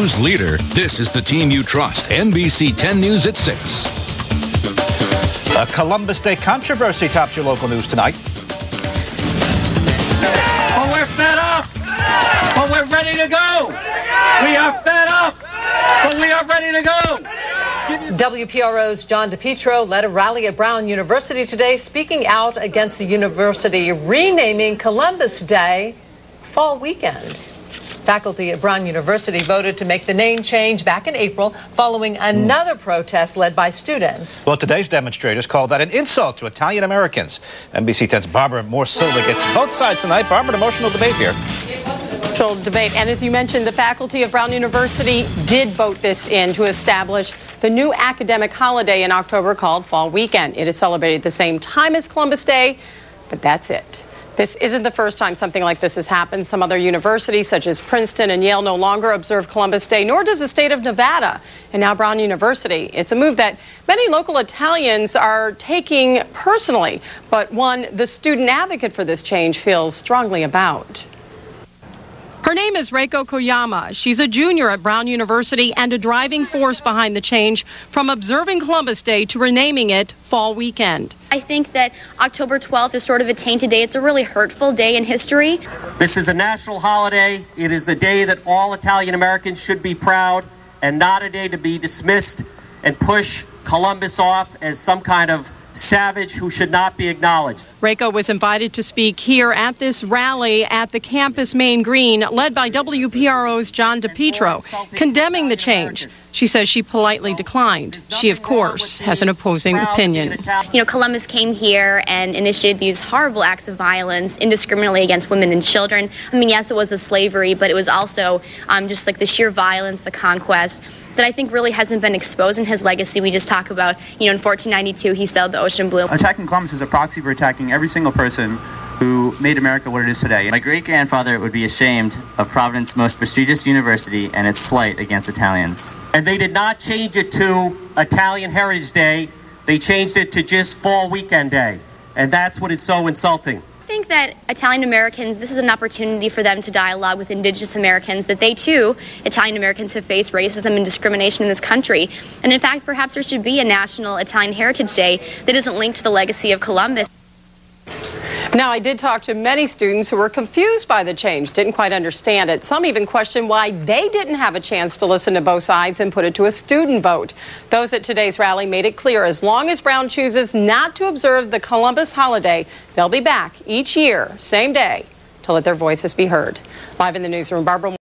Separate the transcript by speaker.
Speaker 1: news leader, this is the team you trust. NBC 10 News at 6.
Speaker 2: A Columbus Day controversy tops your local news tonight.
Speaker 3: But we're fed up. But we're ready to go. We are fed up. But we are ready to go.
Speaker 4: WPRO's John DePetro led a rally at Brown University today, speaking out against the university renaming Columbus Day Fall Weekend. Faculty at Brown University voted to make the name change back in April following another protest led by students.
Speaker 2: Well, today's demonstrators called that an insult to Italian Americans. NBC 10's Barbara Morsilva gets both sides tonight. Barbara, an emotional debate here.
Speaker 5: Debate. And as you mentioned, the faculty of Brown University did vote this in to establish the new academic holiday in October called Fall Weekend. It is celebrated at the same time as Columbus Day, but that's it. This isn't the first time something like this has happened. Some other universities, such as Princeton and Yale, no longer observe Columbus Day, nor does the state of Nevada, and now Brown University. It's a move that many local Italians are taking personally, but one the student advocate for this change feels strongly about. Her name is Reiko Koyama. She's a junior at Brown University and a driving force behind the change from observing Columbus Day to renaming it Fall Weekend.
Speaker 6: I think that October 12th is sort of a tainted day. It's a really hurtful day in history.
Speaker 3: This is a national holiday. It is a day that all Italian Americans should be proud, and not a day to be dismissed and push Columbus off as some kind of savage who should not be acknowledged.
Speaker 5: Reiko was invited to speak here at this rally at the campus main green, led by WPRO's John DePetro, condemning the change. She says she politely declined. She, of course, has an opposing opinion.
Speaker 6: You know, Columbus came here and initiated these horrible acts of violence indiscriminately against women and children. I mean, yes, it was a slavery, but it was also just like the sheer violence, the conquest, that I think really hasn't been exposed in his legacy. We just talk about, you know, in 1492, he sailed the ocean blue.
Speaker 7: Attacking Columbus is a proxy for attacking every single person who made America what it is today.
Speaker 8: My great-grandfather would be ashamed of Providence's most prestigious university and its slight against Italians.
Speaker 3: And they did not change it to Italian Heritage Day. They changed it to just Fall Weekend Day. And that's what is so insulting.
Speaker 6: I think that Italian Americans, this is an opportunity for them to dialogue with Indigenous Americans, that they too, Italian Americans, have faced racism and discrimination in this country. And in fact, perhaps there should be a National Italian Heritage Day that isn't linked to the legacy of Columbus.
Speaker 5: Now, I did talk to many students who were confused by the change, didn't quite understand it. Some even questioned why they didn't have a chance to listen to both sides and put it to a student vote. Those at today's rally made it clear as long as Brown chooses not to observe the Columbus holiday, they'll be back each year, same day, to let their voices be heard. Live in the newsroom, Barbara